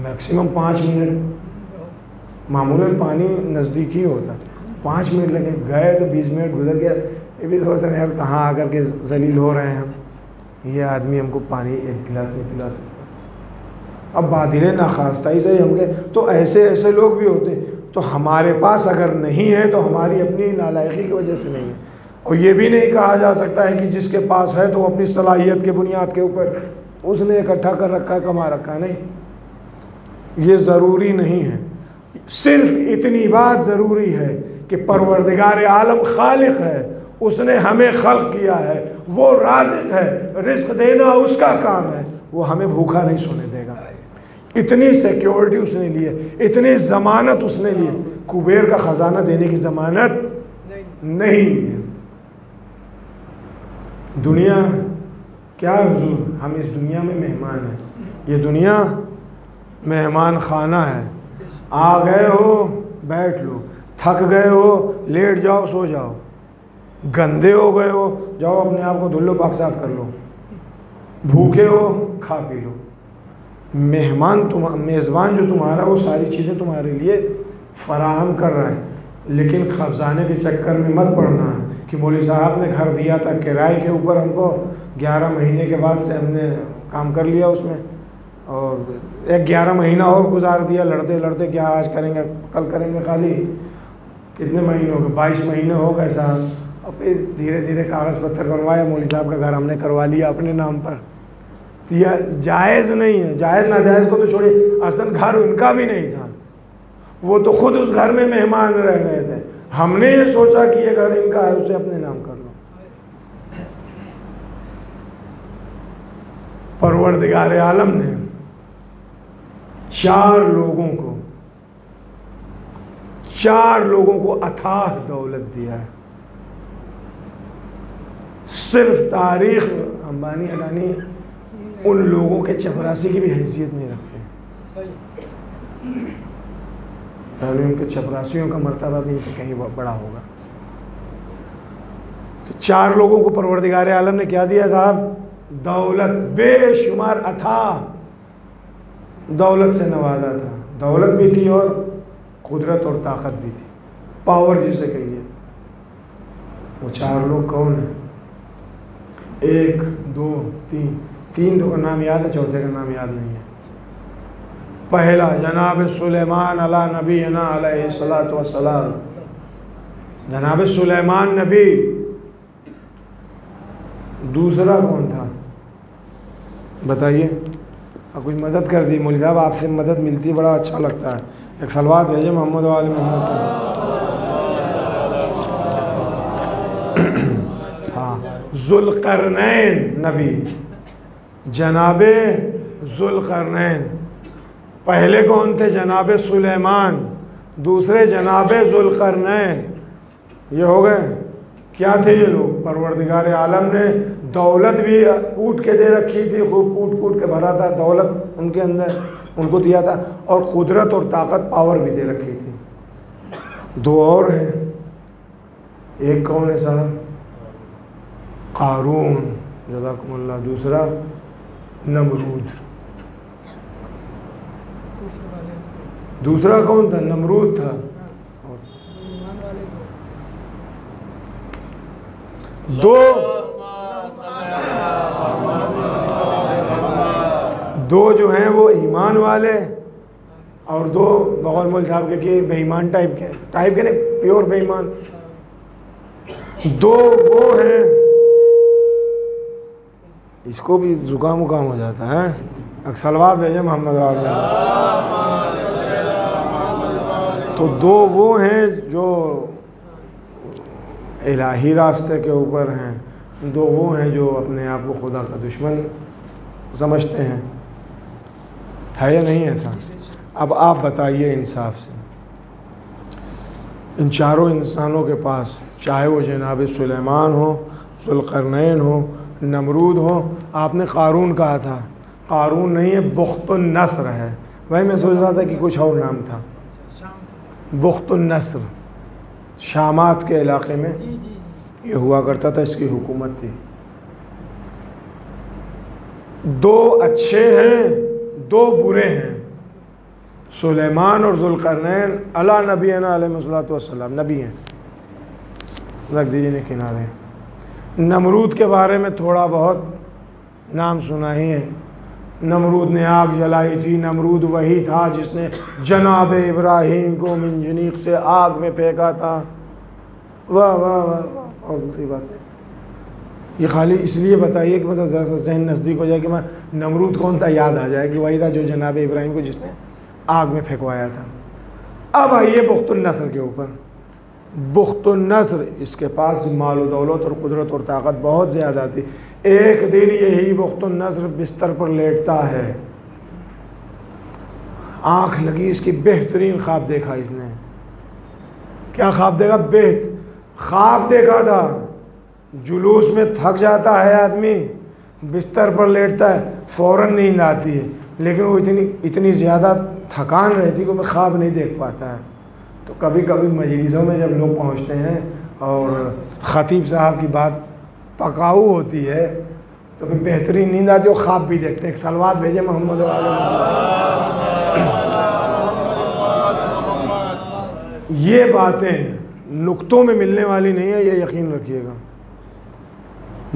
میکسیمم 5 منٹ، معمولاً پانی نزدیک ہی ہوتا، 5 منٹ لگے، گئے تو 20 منٹ گزر گیا، یہ بھی سوچ رہے ہیں کہاں آ کر کے ذلیل ہو رہے ہیں ہم، یہ آدمی ہم کو پانی ایک گلاس نہیں پلا سکتا، اب بادل ناخواستہ سے ہم گئے، تو ایسے لوگ بھی ہوتے ہیں، تو ہمارے پاس اگر نہیں ہے تو ہماری اپنی نالائقی کی وجہ سے نہیں ہے، اور یہ بھی نہیں کہا جا سکتا ہے کہ جس کے پاس ہے تو وہ اپنی صلاحیت کے بنیاد کے اوپر اس نے اکٹھا کر رکھا ہے، کما رکھا ہے، نہیں، یہ ضروری نہیں ہے، صرف اتنی بات ضروری ہے کہ پروردگار عالم خالق ہے، اس نے ہمیں خلق کیا ہے، وہ رازق ہے، رزق دینا اس کا کام ہے، وہ ہمیں بھوکا نہیں سونے دے گا، اتنی سیکیورٹی اس نے لی ہے، اتنی ضمانت اس نے لی ہے، کبیر کا خزانہ دینے کی ضمانت نہیں لی ہے۔ دنیا کیا ہے حضور؟ ہم اس دنیا میں مہمان ہیں، یہ دنیا مہمان خانہ ہے، آ گئے ہو بیٹھ لو، تھک گئے ہو لیٹ جاؤ سو جاؤ، گندے ہو گئے ہو جاؤ اپنے آپ کو دھل لو پاک صاف کر لو، بھوکے ہو کھا پی لو، میزبان جو تمہارا وہ ساری چیزیں تمہارے لیے فراہم کر رہا ہے، لیکن خبزانے کے چکر میں مت پڑنا ہے کہ مولوی صاحب نے گھر دیا تھا کرائے کے اوپر، ہم کو 11 مہینے کے بعد سے ہم نے کام کر لیا اس میں، اور 11 مہینہ اور گزار دیا لڑتے لڑتے، کیا آج کریں گے کل کریں گے، خالی کتنے مہینے ہو گئے؟ 22 مہینے ہو گئے صاحب، اور پھر دھیرے دھیرے کاغذ پتر بنوایا، مولوی صاحب کا گھر ہم نے کروا لیا اپنے نام پر، یہ جائز نہیں ہے، جائز ناجائز کو تو چھوڑیے، اصلاً گھر ان کا بھی نہیں تھا، وہ تو خود اس گھر میں مہمان رہ رہے تھے، ہم نے یہ سوچا کہ یہ گھر ان کا ہے، اسے اپنے نام کر لو۔ پروردگار عالم نے 4 لوگوں کو اتھاہ دولت دیا ہے، صرف تاریخ امبانی اڈانی ان لوگوں کے چپراسی کی بھی حیثیت نہیں رکھتے، یعنی ان کے چپراسیوں کا مرتبہ بھی کہیں بڑا ہوگا۔ تو 4 لوگوں کو پروردگار عالم نے کیا دیا صاحب؟ دولت، بے شمار اتھاہ دولت سے نوازا تھا، دولت بھی تھی اور قدرت اور طاقت بھی تھی، پاور جسے کہیے۔ وہ 4 لوگ کون ہیں؟ 1 2 3 3 کا نام یاد ہے، چوتھے کا نام یاد نہیں ہے۔ پہلا جناب سلیمان علی نبینا علیہ الصلوۃ والسلام، جناب سلیمان نبی۔ دوسرا کون تھا بتائیے؟ کوئی مدد کر دی مولوی صاحب، آپ سے مدد ملتی بڑا اچھا لگتا ہے۔ ایک صلوات بھیجے محمد و آل محمد پر۔ ہاں، ذوالقرنین نبی، جناب ذوالقرنین۔ پہلے کون تھے؟ جناب سلیمان، دوسرے جناب ذوالقرنین۔ یہ ہو گئے۔ کیا تھے یہ لوگ؟ پروردگار عالم نے دولت بھی کوٹ کے دے رکھی تھی، خوب کوٹ کوٹ کے بھرا تھا، دولت ان کے اندر ان کو دیا تھا، اور قدرت اور طاقت پاور بھی دے رکھی تھی۔ 2 اور ہیں، ایک کون ہے صاحب؟ قارون، جزاکم اللہ۔ دوسرا نمرود۔ دوسرا کون تھا؟ نمرود تھا۔ دو جو ہیں وہ ایمان والے، اور 2 بغول مول صاحب کے بے ایمان ٹائپ کے نہیں، پیور بے ایمان۔ 2 وہ ہیں، اس کو بھی زکام ہو جاتا ہے۔ صلوات بھیجے محمد علیہ۔ تو 2 وہ ہیں جو الہی راستے کے اوپر ہیں، 2 وہ ہیں جو اپنے آپ کو خدا کا دشمن سمجھتے ہیں۔ ہے یا نہیں ایسا؟ اب آپ بتائیے انصاف سے، ان چاروں انسانوں کے پاس، چاہے وہ جناب سلیمان ہو، ذوالقرنین ہو، نمرود ہو، آپ نے قارون کہا تھا، قارون نہیں ہے، بخت النصر ہے۔ وہی میں سوچ رہا تھا کہ کچھ اور نام تھا، بخت النصر، شامات کے علاقے میں یہ ہوا کرتا تھا، اس کی حکومت تھی۔ 2 اچھے ہیں، 2 برے ہیں، سلیمان اور ذوالقرنین علی نبینا علیہ الصلوۃ والسلام، نبی ہیں، رکھ دیجیے کنارے۔ نمرود کے بارے میں تھوڑا بہت نام سنا ہی ہے۔ نمرود نے آگ جلائی تھی، نمرود وہی تھا جس نے جناب ابراہیم کو منجنیق سے آگ میں پھینکا تھا۔ واہ واہ واہ واہ۔ اور دوسری بات ہے، یہ خالی اس لیے بتائیے کہ مطلب ذرا سا ذہن نزدیک ہو جائے کہ میں نمرود کون تھا یاد آ جائے کہ وہی تھا جو جناب ابراہیم کو جس نے آگ میں پھینکوایا تھا۔ اب آئیے بخت النصر کے اوپر۔ بخت النصر، اس کے پاس مال و دولت اور قدرت اور طاقت بہت زیادہ تھی۔ ایک دن یہی بخت النصر بستر پر لیٹتا ہے، آنکھ لگی، اس کی بہترین خواب دیکھا اس نے۔ کیا خواب دیکھا؟ خواب دیکھا تھا، جلوس میں تھک جاتا ہے آدمی، بستر پر لیٹتا ہے، فوراً نیند آتی ہے، لیکن وہ اتنی زیادہ تھکان رہتی کہ میں خواب نہیں دیکھ پاتا ہے۔ تو کبھی کبھی مجلسوں میں جب لوگ پہنچتے ہیں اور خطیب صاحب کی بات پکاؤ ہوتی ہے تو پھر بہترین نیند آتی ہے، اور خواب بھی دیکھتے ہیں۔ ایک صلوات بھیجے محمد و آل محمد۔ یہ باتیں نقطوں میں ملنے والی نہیں ہے، یہ یقین رکھیے گا،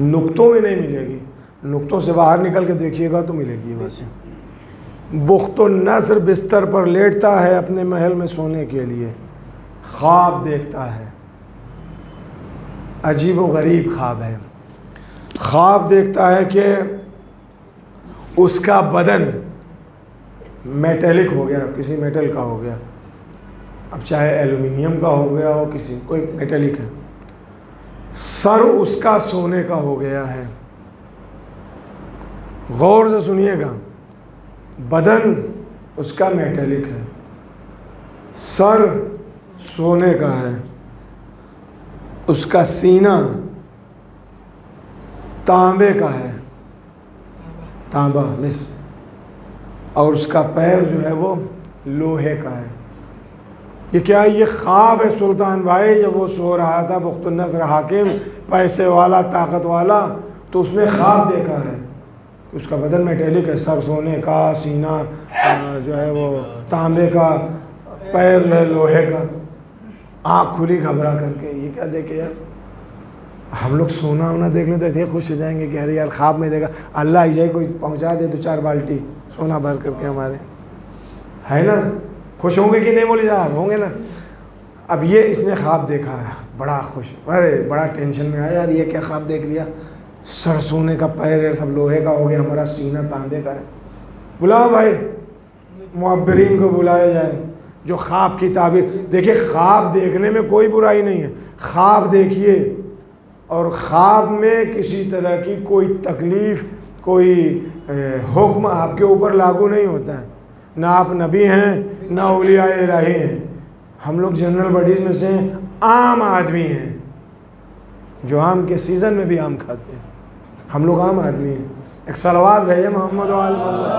نقطوں میں نہیں ملے گی، نقطوں سے باہر نکل کے دیکھیے گا تو ملے گی یہ باتیں۔ بخت النصر بستر پر لیٹتا ہے اپنے محل میں سونے کے لیے، خواب دیکھتا ہے، عجیب و غریب خواب ہے۔ خواب دیکھتا ہے کہ اس کا بدن میٹلک ہو گیا، کسی میٹل کا ہو گیا، اب چاہے ایلومینیم کا ہو گیا ہو، کسی کوئی میٹلک ہے، سر اس کا سونے کا ہو گیا ہے۔ غور سے سنیے گا، بدن اس کا میٹلک ہے، سر سونے کا ہے، اس کا سینہ تانبے کا ہے، تانبا مس، اور اس کا پیر جو ہے وہ لوہے کا ہے۔ یہ کیا ہے؟ یہ خواب ہے سلطان بھائی۔ جب وہ سو رہا تھا بخت النصر حاکم، پیسے والا، طاقت والا، تو اس نے خواب دیکھا ہے، اس کا بدن میٹلک ہے، سر سونے کا، سینہ جو ہے وہ تانبے کا، پیر جو ہے لوہے کا۔ آنکھ کھلی گھبرا کر کے، یہ کیا دیکھے یار؟ ہم لوگ سونا ہونا دیکھ لیں تو اتنے خوش ہو جائیں گے کہ ارے یار خواب میں دیکھا اللہ آئی جائے کوئی پہنچا دے 2-4 بالٹی سونا بھر کر کے ہمارے، ہے نا؟ خوش ہوں گے کہ نہیں مولوی صاحب؟ ہوں گے نا۔ اب یہ اس نے خواب دیکھا ہے، بڑا خوش، ارے بڑا ٹینشن میں آیا، یار یہ کیا خواب دیکھ لیا، سر سونے کا پیر سب لوہے کا ہو گیا، ہمارا سینہ تانبے کا ہے۔ بلاؤ بھائی معبرین کو بلایا جائے جو خواب کی تعبیر۔ دیکھیے خواب دیکھنے میں کوئی برائی نہیں ہے، خواب دیکھیے، اور خواب میں کسی طرح کی کوئی تکلیف، کوئی حکم آپ کے اوپر لاگو نہیں ہوتا ہے، نہ آپ نبی ہیں نہ اولیاء الہی ہیں، ہم لوگ جنرل باڈیز میں سے ہیں، عام آدمی ہیں جو آم کے سیزن میں بھی آم کھاتے ہیں، ہم لوگ عام آدمی ہیں۔ ایک صلوات بھیجے محمد و آل محمد۔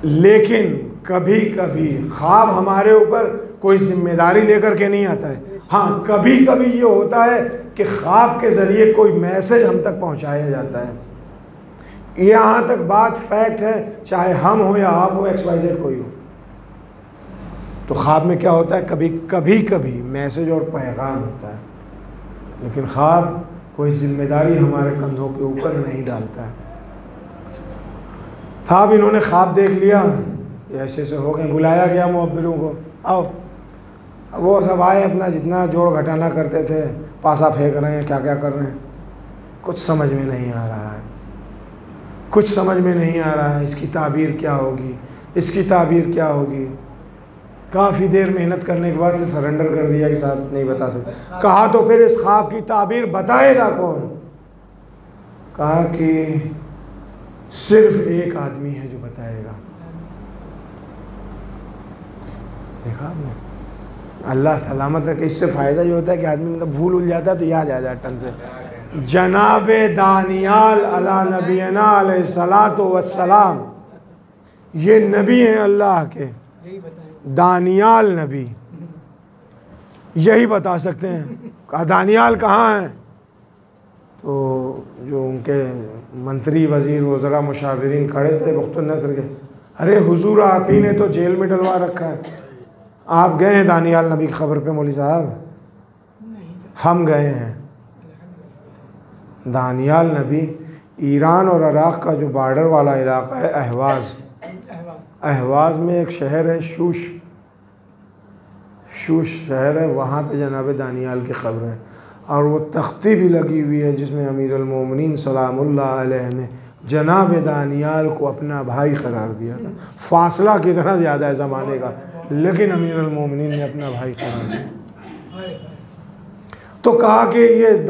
لیکن کبھی کبھی خواب ہمارے اوپر کوئی ذمہ داری لے کر کے نہیں آتا ہے، ہاں کبھی کبھی یہ ہوتا ہے کہ خواب کے ذریعے کوئی میسج ہم تک پہنچایا جاتا ہے۔ یہاں تک بات فیکٹ ہے، چاہے ہم ہو یا آپ ہو، ایکس وائی زیڈ کوئی ہو، تو خواب میں کیا ہوتا ہے، کبھی کبھی میسج اور پیغام ہوتا ہے، لیکن خواب کوئی ذمہ داری ہمارے کندھوں کے اوپر نہیں ڈالتا ہے۔ تھا بھی انہوں نے خواب دیکھ لیا، ایسے سے ہو گئے، بلایا گیا معبروں کو، آؤ، وہ سب آئے، اپنا جتنا جوڑ گھٹانا کرتے تھے، پاسا پھینک رہے ہیں، کیا کیا کر رہے ہیں، کچھ سمجھ میں نہیں آ رہا ہے، کچھ سمجھ میں نہیں آ رہا ہے، اس کی تعبیر کیا ہوگی، اس کی تعبیر کیا ہوگی۔ کافی دیر محنت کرنے کے بعد سے سرنڈر کر دیا کہ صاحب نہیں بتا سکتے۔ کہا تو پھر اس خواب کی تعبیر بتائے گا کون؟ کہا کہ صرف ایک آدمی ہے جو بتائے گا۔ دیکھا آپ نے، اللہ سلامت رکھے، اس سے فائدہ یہ ہوتا ہے کہ آدمی مطلب بھول جاتا ہے تو یاد آ جاتا ہے ٹن سے۔ جناب دانیال علی نبینا علیہ الصلاۃ والسلام، یہ نبی ہیں اللہ کے، دانیال نبی یہی بتا سکتے ہیں۔ کہا دانیال کہاں ہیں؟ تو جو ان کے منتری وزیر وزراء مشاورین کھڑے تھے بخت النصر کے، ارے حضور آپ ہی نے تو جیل میں ڈلوا رکھا ہے، آپ گئے ہیں دانیال نبی کی خبر پہ مولوی صاحب؟ ہم گئے ہیں۔ دانیال نبی ایران اور عراق کا جو بارڈر والا علاقہ ہے، اہواز میں ایک شہر ہے شوش شہر ہے، وہاں پہ جناب دانیال کی قبر ہے، اور وہ تختی بھی لگی ہوئی ہے جس میں امیر المومنین سلام اللہ علیہ نے جناب دانیال کو اپنا بھائی قرار دیا تھا۔ فاصلہ کتنا زیادہ ہے زمانے کا، لیکن امیر المومنین نے اپنا بھائی قرار دیا۔ تو کہا کہ یہ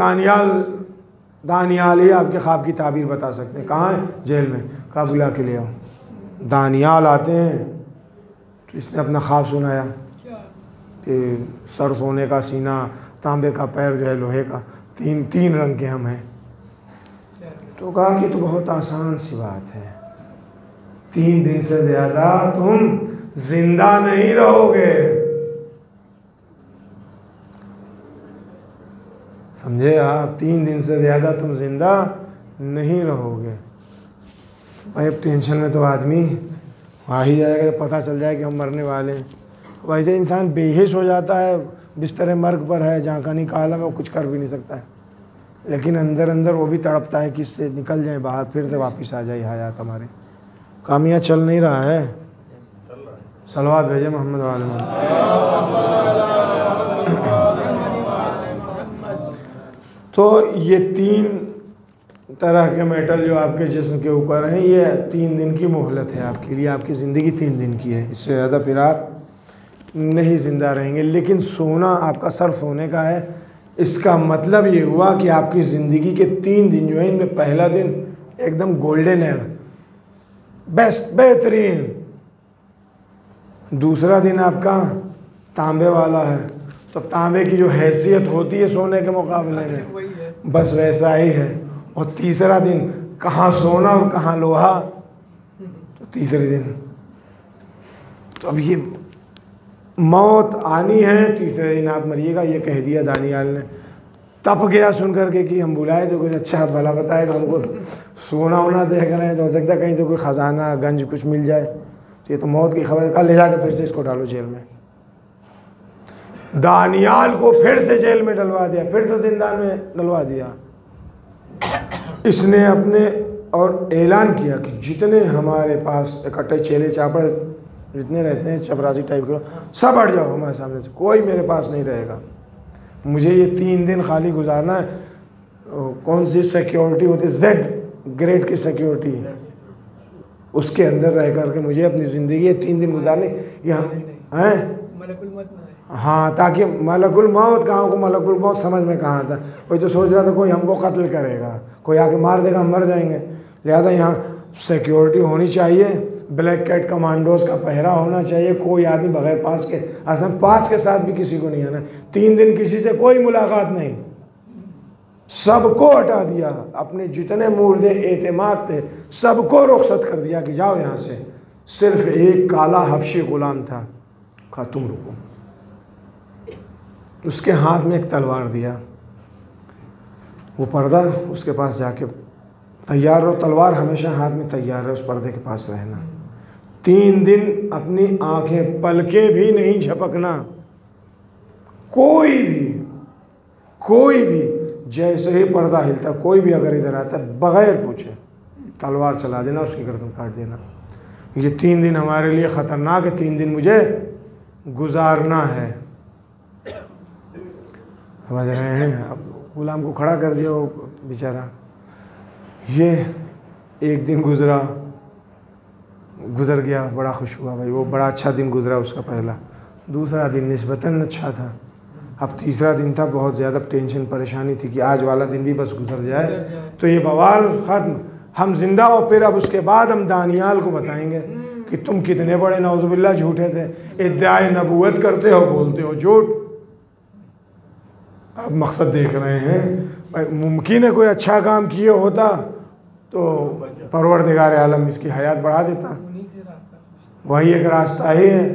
دانیال ہی آپ کے خواب کی تعبیر بتا سکتے ہیں۔ کہاں ہے؟ جیل میں۔ کہا بلا کے لے آؤ۔ دانیال آتے ہیں تو اس نے اپنا خواب سنایا کہ سر سونے کا، سینہ تانبے کا، پیر جو ہے لوہے کا، تین رنگ کے ہم ہیں۔ تو کہا کہ تو بہت آسان سی بات ہے، 3 دن سے زیادہ تم زندہ نہیں رہو گے۔ سمجھے آپ؟ 3 دن سے زیادہ تم زندہ نہیں رہو گے۔ بھائی اب ٹینشن میں تو آدمی آ ہی جائے گا، پتہ چل جائے کہ ہم مرنے والے ہیں۔ ویسے انسان بے ہوش ہو جاتا ہے، بستر مرگ پر ہے، جہاں کا نکالا میں وہ کچھ کر بھی نہیں سکتا ہے، لیکن اندر وہ بھی تڑپتا ہے کہ اس سے نکل جائیں باہر، پھر سے واپس آ جائے حیات ہمارے۔ کامیاں چل نہیں رہا ہے، صلوات بھیجے محمد و آل محمد۔ تو یہ 3 طرح کے میٹل جو آپ کے جسم کے اوپر ہیں، یہ 3 دن کی مہلت ہے آپ کے لیے، آپ کی زندگی 3 دن کی ہے، اس سے زیادہ پھر آپ نہیں زندہ رہیں گے۔ لیکن سونا آپ کا سر سونے کا ہے، اس کا مطلب یہ ہوا کہ آپ کی زندگی کے 3 دن جو ہیں، ان میں پہلا دن ایک دم گولڈن ہے، بیسٹ، بہترین۔ دوسرا دن آپ کا تانبے والا ہے، تو تانبے کی جو حیثیت ہوتی ہے سونے کے مقابلے میں بس ویسا ہی ہے۔ اور تیسرا دن کہاں سونا اور کہاں لوہا، تو تیسرے دن تو اب یہ موت آنی ہے، تیسرے دن آپ مریے گا، یہ کہہ دیا دانیال نے۔ تپ گیا سن کر کے کہ ہم بلائے تو کچھ اچھا بھلا بتائے گا، ہم کو سونا ہونا دیکھ رہے ہیں، تو ہو سکتا ہے کہیں تو کوئی خزانہ گنج کچھ مل جائے، تو یہ تو موت کی خبر ہے، کل لے جا کے پھر سے اس کو ڈالو جیل میں۔ دانیال کو پھر سے جیل میں ڈلوا دیا، پھر سے زندان میں ڈلوا دیا۔ اس نے اپنے اور اعلان کیا کہ جتنے ہمارے پاس اکٹھے چیلے چاپڑ جتنے رہتے ہیں چپراسی ٹائپ کے سب ہٹ جاؤ ہمارے سامنے سے، کوئی میرے پاس نہیں رہے گا، مجھے یہ 3 دن خالی گزارنا ہے۔ کون سی سیکیورٹی ہوتی ہے، زیڈ گریڈ کی سیکیورٹی، اس کے اندر رہ کر کے مجھے اپنی زندگی 3 دن گزارنے یہاں ہیں۔ ہاں، تاکہ ملک الموت کہاں کو، ملک الموت سمجھ میں کہاں تھا، کوئی تو سوچ رہا تھا کوئی ہم کو قتل کرے گا، کوئی آ کے مار دے گا، ہم مر جائیں گے، لہذا یہاں سیکیورٹی ہونی چاہیے، بلیک کیٹ کمانڈوز کا پہرا ہونا چاہیے، کوئی آدمی بغیر پاس کے، اصلا پاس کے ساتھ بھی کسی کو نہیں آنا، 3 دن کسی سے کوئی ملاقات نہیں، سب کو ہٹا دیا، اپنے جتنے مورد اعتماد تھے سب کو رخصت کر دیا کہ جاؤ یہاں سے، صرف ایک کالا حبشی غلام تھا، کہا تم رکو، اس کے ہاتھ میں ایک تلوار دیا، وہ پردہ اس کے پاس جا کے تیار رہو، تلوار ہمیشہ ہاتھ میں تیار ہے، اس پردے کے پاس رہنا، 3 دن اپنی آنکھیں پلکیں بھی نہیں جھپکنا، کوئی بھی جیسے ہی پردہ ہلتا، کوئی بھی اگر ادھر آتا بغیر پوچھے تلوار چلا دینا، اس کی گردن کاٹ دینا۔ یہ 3 دن ہمارے لیے خطرناک ہے، 3 دن مجھے گزارنا ہے، سمجھ رہے ہیں؟ اب غلام کو کھڑا کر دیا وہ بیچارہ، یہ 1 دن گزر گیا، بڑا خوش ہوا بھائی، وہ بڑا اچھا دن گزرا اس کا پہلا، دوسرا دن نسبتاً اچھا تھا، اب تیسرا دن تھا، بہت زیادہ ٹینشن پریشانی تھی کہ آج والا دن بھی بس گزر جائے تو یہ بوال ختم، ہم زندہ ہو۔ پھر اب اس کے بعد ہم دانیال کو بتائیں گے کہ تم کتنے بڑے نعوذ باللہ جھوٹے تھے، ادعائے نبوت کرتے ہو، بولتے ہو جھوٹ۔ اب مقصد دیکھ رہے ہیں، ممکن ہے کوئی اچھا کام کیے ہوتا تو پروردگار عالم اس کی حیات بڑھا دیتا، وہی ایک راستہ ہی ہے،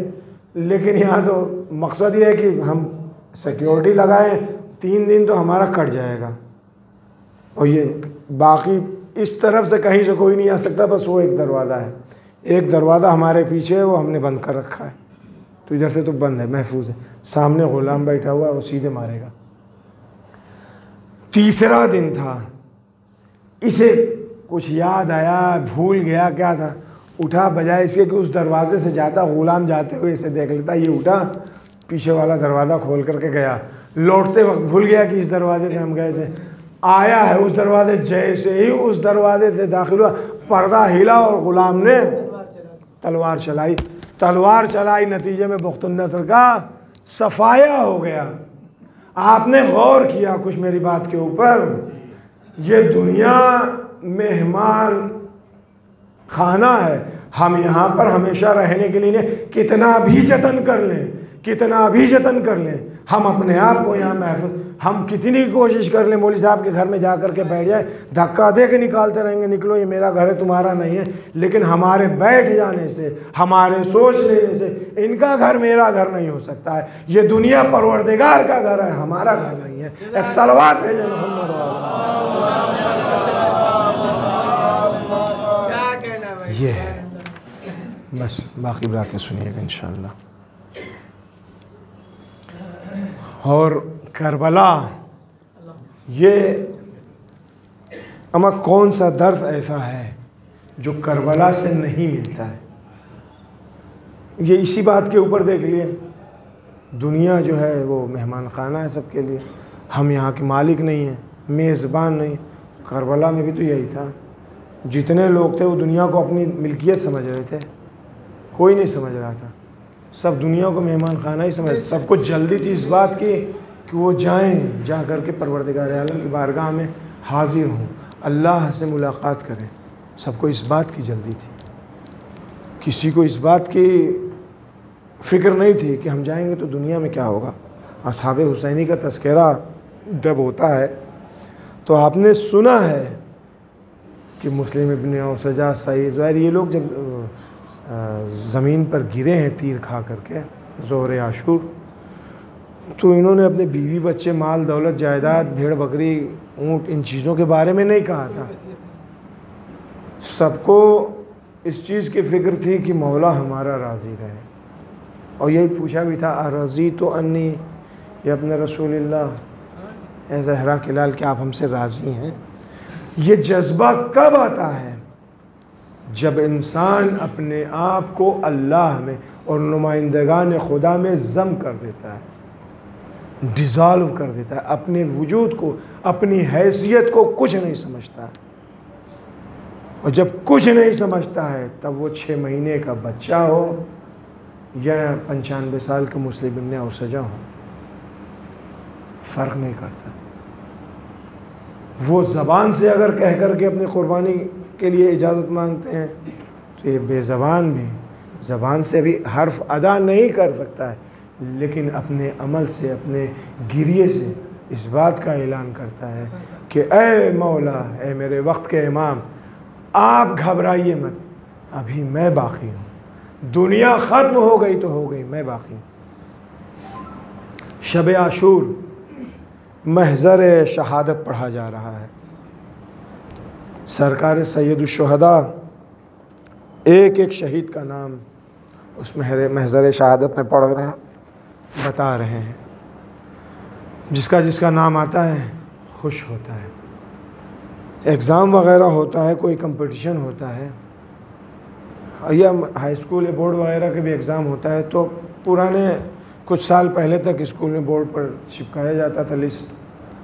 لیکن یہاں تو مقصد یہ ہے کہ ہم سیکیورٹی لگائیں، 3 دن تو ہمارا کٹ جائے گا، اور یہ باقی اس طرف سے کہیں سے کوئی نہیں آ سکتا، بس وہ ایک دروازہ ہے، ایک دروازہ ہمارے پیچھے ہے، وہ ہم نے بند کر رکھا ہے، تو ادھر سے تو بند ہے، محفوظ ہے، سامنے غلام بیٹھا ہوا ہے، وہ سیدھے مارے گا۔ تیسرا دن تھا، اسے کچھ یاد آیا، بھول گیا کیا تھا، اٹھا، بجائے اس کے کہ اس دروازے سے جاتا، غلام جاتے ہوئے اسے دیکھ لیتا، یہ اٹھا پیچھے والا دروازہ کھول کر کے گیا، لوٹتے وقت بھول گیا کہ اس دروازے سے ہم گئے تھے، آیا ہے اس دروازے، جیسے ہی اس دروازے سے داخل ہوا پردہ ہلا اور غلام نے تلوار چلائی، نتیجے میں بخت النصر کا صفایا ہو گیا۔ آپ نے غور کیا کچھ میری بات کے اوپر، یہ دنیا مہمان خانہ ہے، ہم یہاں پر ہمیشہ رہنے کے لیے کتنا بھی جتن کر لیں ہم اپنے آپ کو یہاں محفوظ، ہم کتنی کوشش کر لیں مولوی صاحب کے گھر میں جا کر کے بیٹھ جائیں، دھکا دے کے نکالتے رہیں گے، نکلو یہ میرا گھر ہے تمہارا نہیں ہے، لیکن ہمارے بیٹھ جانے سے، ہمارے سوچ لینے سے ان کا گھر میرا گھر نہیں ہو سکتا ہے، یہ دنیا پروردگار کا گھر ہے، ہمارا گھر نہیں ہے۔ ایک صلوات بھیجیں محمد یہ ہے، بس باقی بات میں سنیے گا انشاءاللہ۔ اور کربلا، یہ اما کون سا درد ایسا ہے جو کربلا سے نہیں ملتا ہے؟ یہ اسی بات کے اوپر دیکھ لیے، دنیا جو ہے وہ مہمان خانہ ہے سب کے لیے، ہم یہاں کے مالک نہیں ہیں، میزبان نہیں، کربلا میں بھی تو یہی تھا، جتنے لوگ تھے وہ دنیا کو اپنی ملکیت سمجھ رہے تھے، کوئی نہیں سمجھ رہا تھا، سب دنیا کو مہمان خانہ ہی سمجھ، سب کو جلدی تھی اس بات کی کہ وہ جا کر کے پروردگار عالم کی بارگاہ میں حاضر ہوں، اللہ سے ملاقات کریں، سب کو اس بات کی جلدی تھی، کسی کو اس بات کی فکر نہیں تھی کہ ہم جائیں گے تو دنیا میں کیا ہوگا۔ اصحاب حسینی کا تذکرہ جب ہوتا ہے تو آپ نے سنا ہے کہ مسلم ابن اوسجہ، سعید زہیر، یہ لوگ جب زمین پر گرے ہیں تیر کھا کر کے ظہر عاشور، تو انہوں نے اپنے بیوی بچے، مال دولت جائیداد، بھیڑ بکری، اونٹ، ان چیزوں کے بارے میں نہیں کہا تھا، سب کو اس چیز کی فکر تھی کہ مولا ہمارا راضی رہے، اور یہی پوچھا بھی تھا ارضی تو انی، یا اپنے رسول اللہ اے زہرا کے لال کیا آپ ہم سے راضی ہیں؟ یہ جذبہ کب آتا ہے؟ جب انسان اپنے آپ کو اللہ میں اور نمائندگان خدا میں ضم کر دیتا ہے، ڈیزالو کر دیتا ہے، اپنے وجود کو، اپنی حیثیت کو کچھ نہیں سمجھتا ہے۔ اور جب کچھ نہیں سمجھتا ہے تب وہ 6 مہینے کا بچہ ہو یا 95 سال کے مسلم ابن اور سجا ہو، فرق نہیں کرتا۔ وہ زبان سے اگر کہہ کر کے اپنی قربانی کے لیے اجازت مانگتے ہیں تو یہ بے زبان بھی زبان سے بھی حرف ادا نہیں کر سکتا ہے، لیکن اپنے عمل سے، اپنے گریے سے اس بات کا اعلان کرتا ہے کہ اے مولا، اے میرے وقت کے امام، آپ گھبرائیے مت، ابھی میں باقی ہوں، دنیا ختم ہو گئی تو ہو گئی، میں باقی ہوں۔ شب عاشور محضر شہادت پڑھا جا رہا ہے۔ سرکار سید الشہداء ایک ایک شہید کا نام اس محضر شہادت میں پڑھ رہے ہیں، بتا رہے ہیں۔ جس کا نام آتا ہے خوش ہوتا ہے۔ ایگزام وغیرہ ہوتا ہے، کوئی کمپٹیشن ہوتا ہے یا ہائی اسکول یا بورڈ وغیرہ کے بھی ایگزام ہوتا ہے تو پرانے کچھ سال پہلے تک اسکول میں بورڈ پر چپکایا جاتا تھا لسٹ،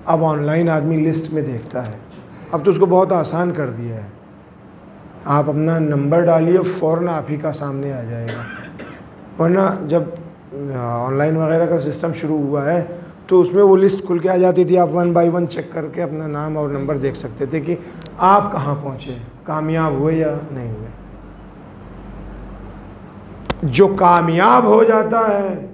اب آن لائن آدمی لسٹ میں دیکھتا ہے۔ اب تو اس کو بہت آسان کر دیا ہے، آپ اپنا نمبر ڈالیے فوراً آپ ہی کا سامنے آ جائے گا۔ ورنہ جب آن لائن وغیرہ کا سسٹم شروع ہوا ہے تو اس میں وہ لسٹ کھل کے آ جاتی تھی، آپ 1 بائی 1 چیک کر کے اپنا نام اور نمبر دیکھ سکتے تھے کہ آپ کہاں پہنچے، کامیاب ہوئے یا نہیں ہوئے۔ جو کامیاب ہو جاتا ہے